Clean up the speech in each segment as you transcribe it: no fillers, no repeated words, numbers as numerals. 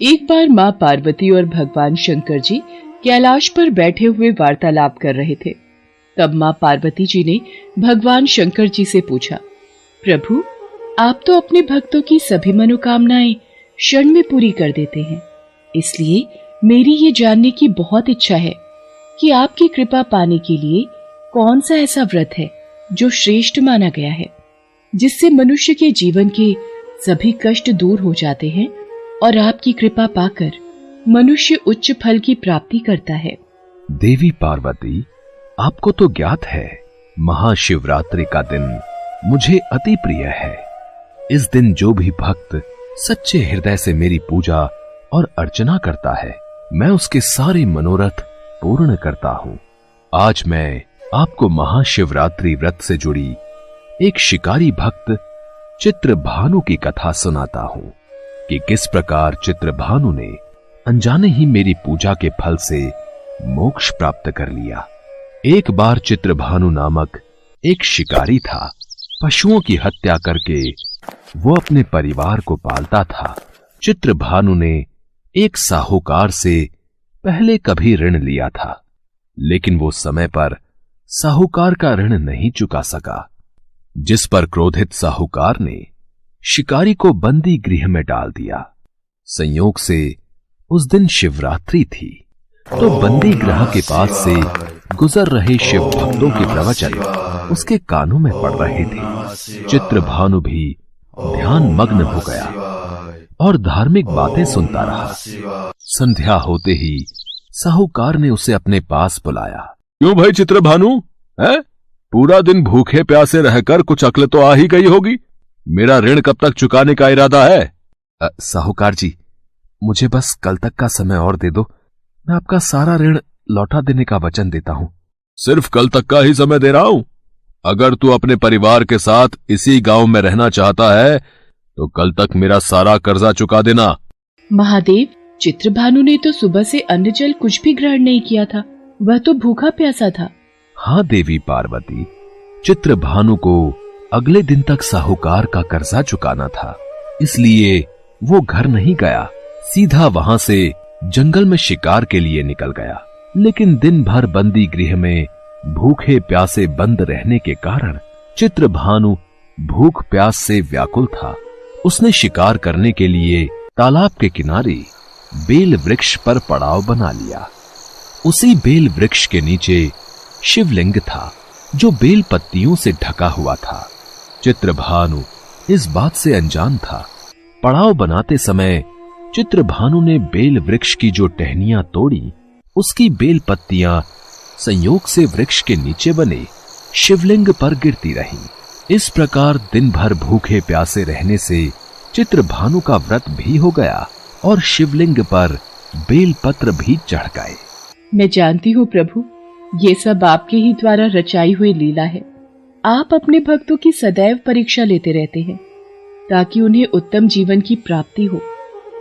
एक बार माँ पार्वती और भगवान शंकर जी कैलाश पर बैठे हुए वार्तालाप कर रहे थे। तब माँ पार्वती जी ने भगवान शंकर जी से पूछा, प्रभु, आप तो अपने भक्तों की सभी मनोकामनाएं क्षण में पूरी कर देते हैं, इसलिए मेरी ये जानने की बहुत इच्छा है कि आपकी कृपा पाने के लिए कौन सा ऐसा व्रत है जो श्रेष्ठ माना गया है, जिससे मनुष्य के जीवन के सभी कष्ट दूर हो जाते हैं और आपकी कृपा पाकर मनुष्य उच्च फल की प्राप्ति करता है। देवी पार्वती, आपको तो ज्ञात है, महाशिवरात्रि का दिन मुझे अति प्रिय है। इस दिन जो भी भक्त सच्चे हृदय से मेरी पूजा और अर्चना करता है, मैं उसके सारे मनोरथ पूर्ण करता हूँ। आज मैं आपको महाशिवरात्रि व्रत से जुड़ी एक शिकारी भक्त चित्रभानु की कथा सुनाता हूँ कि किस प्रकार चित्रभानु ने अनजाने ही मेरी पूजा के फल से मोक्ष प्राप्त कर लिया। एक बार चित्रभानु नामक एक शिकारी था। पशुओं की हत्या करके वो अपने परिवार को पालता था। चित्रभानु ने एक साहूकार से पहले कभी ऋण लिया था, लेकिन वो समय पर साहूकार का ऋण नहीं चुका सका, जिस पर क्रोधित साहूकार ने शिकारी को बंदी गृह में डाल दिया। संयोग से उस दिन शिवरात्रि थी, तो बंदी गृह के पास से गुजर रहे शिव भक्तों के प्रवचन उसके कानों में पड़ रहे थे। चित्रभानु भी ध्यान मग्न हो गया और धार्मिक बातें सुनता रहा। संध्या होते ही साहूकार ने उसे अपने पास बुलाया। क्यों भाई चित्रभानु, है? पूरा दिन भूखे प्यासे रहकर कुछ अक्ल तो आ ही गई होगी। मेरा ऋण कब तक चुकाने का इरादा है? साहूकार जी, मुझे बस कल तक का समय और दे दो, मैं आपका सारा ऋण लौटा देने का वचन देता हूं। सिर्फ कल तक का ही समय दे रहा हूं। अगर तू अपने परिवार के साथ इसी गांव में रहना चाहता है तो कल तक मेरा सारा कर्जा चुका देना। महादेव, चित्रभानु ने तो सुबह से अन्न जल कुछ भी ग्रहण नहीं किया था, वह तो भूखा प्यासा था। हाँ देवी पार्वती, चित्रभानु को अगले दिन तक साहूकार का कर्जा चुकाना था, इसलिए वो घर नहीं गया, सीधा वहां से जंगल में शिकार के लिए निकल गया। लेकिन दिन भर बंदी गृह में भूखे प्यासे बंद रहने के कारण चित्रभानु भूख प्यास से व्याकुल था। उसने शिकार करने के लिए तालाब के किनारे बेल वृक्ष पर पड़ाव बना लिया। उसी बेल वृक्ष के नीचे शिवलिंग था, जो बेल पत्तियों से ढका हुआ था। चित्रभानु इस बात से अनजान था। पड़ाव बनाते समय चित्रभानु ने बेल वृक्ष की जो टहनियां तोड़ी, उसकी बेल पत्तियां संयोग से वृक्ष के नीचे बने शिवलिंग पर गिरती रहीं। इस प्रकार दिन भर भूखे प्यासे रहने से चित्रभानु का व्रत भी हो गया और शिवलिंग पर बेल पत्र भी चढ़ गए। मैं जानती हूँ प्रभु, ये सब आपके ही द्वारा रचाई हुई लीला है। आप अपने भक्तों की सदैव परीक्षा लेते रहते हैं ताकि उन्हें उत्तम जीवन की प्राप्ति हो।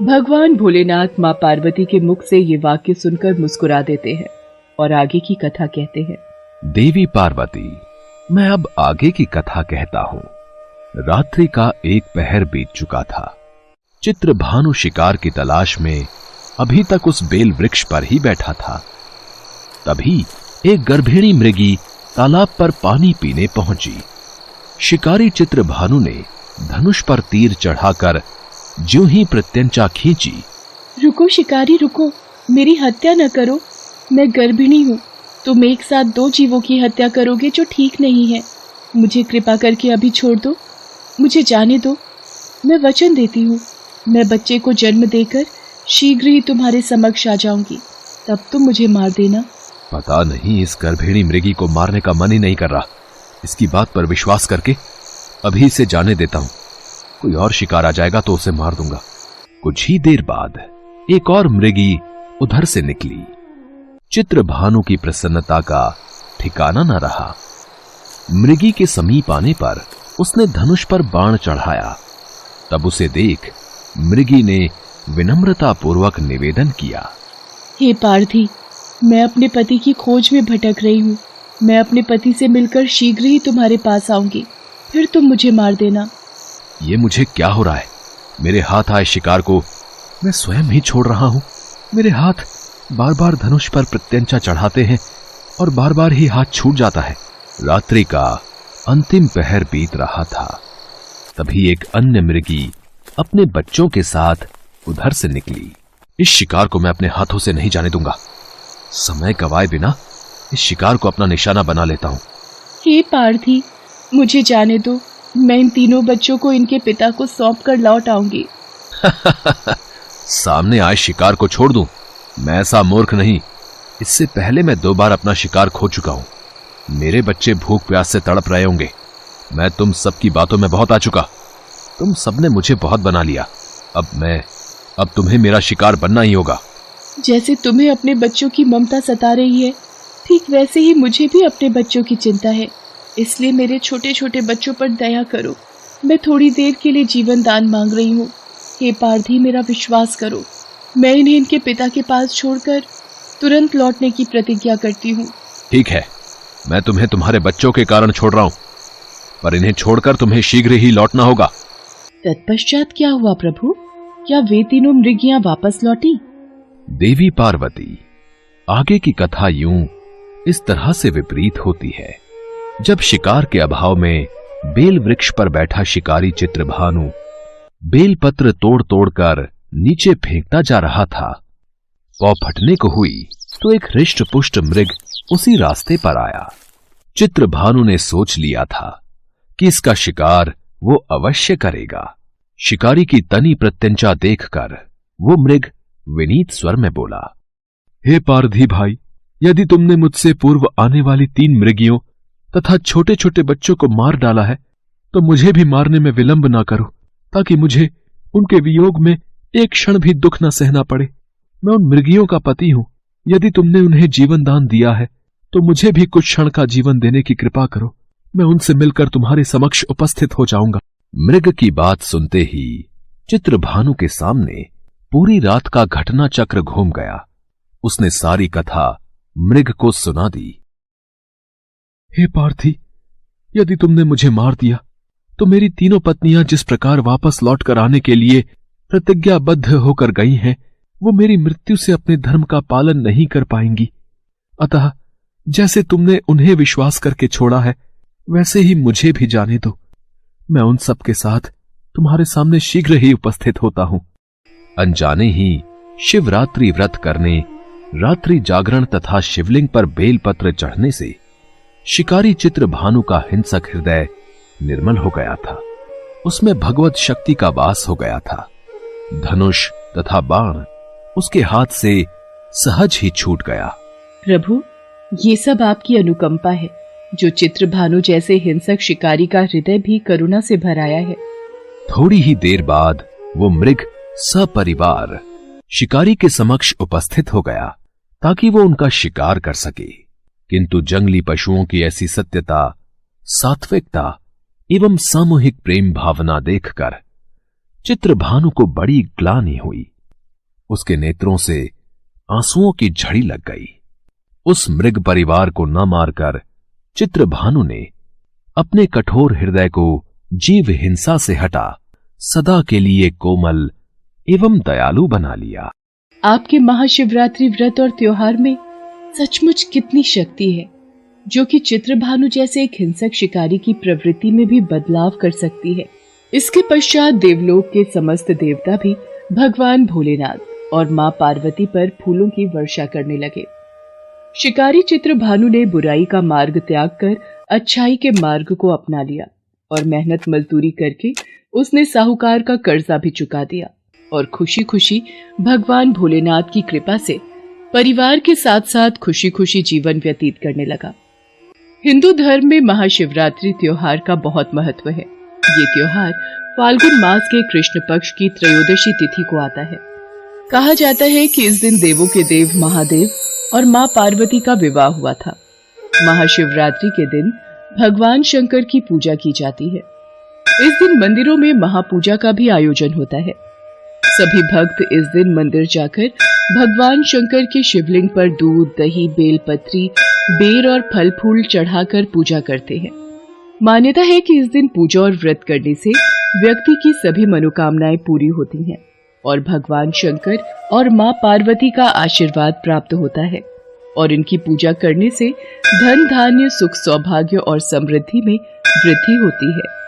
भगवान भोलेनाथ माँ पार्वती के मुख से ये वाक्य सुनकर मुस्कुरा देते हैं और आगे की कथा कहते हैं। देवी पार्वती, मैं अब आगे की कथा कहता हूँ। रात्रि का एक पहर बीत चुका था। चित्रभानु शिकार की तलाश में अभी तक उस बेल वृक्ष पर ही बैठा था। तभी एक गर्भिणी मृगी तालाब पर पानी पीने पहुंची। शिकारी चित्रभानु ने धनुष पर तीर चढ़ाकर ज्यों ही प्रत्यंचा खींची। रुको शिकारी रुको, मेरी हत्या न करो, मैं गर्भिणी हूँ। तुम एक साथ दो जीवों की हत्या करोगे जो ठीक नहीं है। मुझे कृपा करके अभी छोड़ दो, मुझे जाने दो। मैं वचन देती हूँ, मैं बच्चे को जन्म देकर शीघ्र ही तुम्हारे समक्ष आ जाऊंगी, तब तुम मुझे मार देना। पता नहीं इस गर्भिणी मृगी को मारने का मन ही नहीं कर रहा। इसकी बात पर विश्वास करके अभी इसे जाने देता हूं। कोई और शिकार आ जाएगा तो उसे मार दूंगा। कुछ ही देर बाद एक और मृगी उधर से निकली। चित्रभानु की प्रसन्नता का ठिकाना न रहा। मृगी के समीप आने पर उसने धनुष पर बाण चढ़ाया। तब उसे देख मृगी ने विनम्रता पूर्वक निवेदन किया, हे पार्थी, मैं अपने पति की खोज में भटक रही हूँ। मैं अपने पति से मिलकर शीघ्र ही तुम्हारे पास आऊंगी, फिर तुम मुझे मार देना। ये मुझे क्या हो रहा है? मेरे हाथ आए शिकार को मैं स्वयं ही छोड़ रहा हूं। मेरे हाथ बार बार धनुष पर प्रत्यंचा चढ़ाते हैं और बार बार ही हाथ छूट जाता है। रात्रि का अंतिम पहर बीत रहा था। तभी एक अन्य मृगी अपने बच्चों के साथ उधर से निकली। इस शिकार को मैं अपने हाथों से नहीं जाने दूंगा। समय गवाए बिना इस शिकार को अपना निशाना बना लेता हूं। हे पारधी, मुझे जाने दो। मैं इन तीनों बच्चों को इनके पिता को सौंप कर लौट आऊंगी। सामने आए शिकार को छोड़ दूं? मैं ऐसा मूर्ख नहीं। इससे पहले मैं 2 बार अपना शिकार खो चुका हूं। मेरे बच्चे भूख प्यास से तड़प रहे होंगे। मैं तुम सबकी बातों में बहुत आ चुका। तुम सबने मुझे बहुत बना लिया। अब तुम्हें मेरा शिकार बनना ही होगा। जैसे तुम्हें अपने बच्चों की ममता सता रही है, ठीक वैसे ही मुझे भी अपने बच्चों की चिंता है। इसलिए मेरे छोटे छोटे बच्चों पर दया करो। मैं थोड़ी देर के लिए जीवन दान मांग रही हूँ। हे पारधी, मेरा विश्वास करो। मैं इन्हें इनके पिता के पास छोड़कर तुरंत लौटने की प्रतिज्ञा करती हूँ। ठीक है, मैं तुम्हें तुम्हारे बच्चों के कारण छोड़ रहा हूं, पर इन्हें छोड़कर तुम्हें शीघ्र ही लौटना होगा। तत्पश्चात क्या हुआ प्रभु? क्या वे तीनों मृगियां वापस लौटी? देवी पार्वती, आगे की कथा यूं इस तरह से विपरीत होती है। जब शिकार के अभाव में बेल वृक्ष पर बैठा शिकारी चित्रभानु बेल पत्र तोड़ तोड़कर नीचे फेंकता जा रहा था, पौ फटने को हुई तो एक हृष्ट पुष्ट मृग उसी रास्ते पर आया। चित्रभानु ने सोच लिया था कि इसका शिकार वो अवश्य करेगा। शिकारी की तनी प्रत्यंचा देखकर वो मृग विनीत स्वर में बोला, हे पारधी भाई, यदि तुमने मुझसे पूर्व आने वाली 3 मृगियों तथा छोटे छोटे बच्चों को मार डाला है, तो मुझे भी मारने में विलंब ना करो, ताकि मुझे उनके वियोग में एक क्षण भी दुख न सहना पड़े। मैं उन मृगियों का पति हूं। यदि तुमने उन्हें जीवन दान दिया है, तो मुझे भी कुछ क्षण का जीवन देने की कृपा करो। मैं उनसे मिलकर तुम्हारे समक्ष उपस्थित हो जाऊंगा। मृग की बात सुनते ही चित्रभानु के सामने पूरी रात का घटना चक्र घूम गया। उसने सारी कथा मृग को सुना दी। हे पार्थी, यदि तुमने मुझे मार दिया तो मेरी तीनों पत्नियां जिस प्रकार वापस लौट कर आने के लिए प्रतिज्ञाबद्ध होकर गई हैं, वो मेरी मृत्यु से अपने धर्म का पालन नहीं कर पाएंगी। अतः जैसे तुमने उन्हें विश्वास करके छोड़ा है, वैसे ही मुझे भी जाने दो। मैं उन सब के साथ तुम्हारे सामने शीघ्र ही उपस्थित होता हूं। अनजाने ही शिवरात्रि व्रत करने, रात्रि जागरण तथा शिवलिंग पर बेलपत्र चढ़ने से शिकारी चित्रभानु का हिंसक हृदय निर्मल हो गया था। उसमें भगवत शक्ति का वास हो गया था। धनुष तथा बाण उसके हाथ से सहज ही छूट गया। प्रभु, ये सब आपकी अनुकंपा है, जो चित्रभानु जैसे हिंसक शिकारी का हृदय भी करुणा से भराया है। थोड़ी ही देर बाद वो मृग सपरिवार शिकारी के समक्ष उपस्थित हो गया, ताकि वो उनका शिकार कर सके। किंतु जंगली पशुओं की ऐसी सत्यता, सात्विकता एवं सामूहिक प्रेम भावना देखकर चित्रभानु को बड़ी ग्लानि हुई। उसके नेत्रों से आंसुओं की झड़ी लग गई। उस मृग परिवार को न मारकर चित्रभानु ने अपने कठोर हृदय को जीव हिंसा से हटा सदा के लिए कोमल एवं दयालु बना लिया। आपके महाशिवरात्रि व्रत और त्योहार में सचमुच कितनी शक्ति है, जो कि चित्रभानु जैसे एक हिंसक शिकारी की प्रवृत्ति में भी बदलाव कर सकती है। इसके पश्चात देवलोक के समस्त देवता भी भगवान भोलेनाथ और मां पार्वती पर फूलों की वर्षा करने लगे। शिकारी चित्रभानु ने बुराई का मार्ग त्याग कर अच्छाई के मार्ग को अपना लिया और मेहनत मजदूरी करके उसने साहूकार का कर्जा भी चुका दिया और खुशी खुशी भगवान भोलेनाथ की कृपा से परिवार के साथ साथ खुशी खुशी जीवन व्यतीत करने लगा। हिंदू धर्म में महाशिवरात्रि त्योहार का बहुत महत्व है। ये त्योहार फाल्गुन मास के कृष्ण पक्ष की त्रयोदशी तिथि को आता है। कहा जाता है कि इस दिन देवों के देव महादेव और मां पार्वती का विवाह हुआ था। महाशिवरात्रि के दिन भगवान शंकर की पूजा की जाती है। इस दिन मंदिरों में महापूजा का भी आयोजन होता है। सभी भक्त इस दिन मंदिर जाकर भगवान शंकर के शिवलिंग पर दूध, दही, बेलपत्री, बेर और फल फूल चढ़ाकर पूजा करते हैं। मान्यता है कि इस दिन पूजा और व्रत करने से व्यक्ति की सभी मनोकामनाएं पूरी होती हैं। और भगवान शंकर और माँ पार्वती का आशीर्वाद प्राप्त होता है और इनकी पूजा करने से धन धान्य सुख सौभाग्य और समृद्धि में वृद्धि होती है।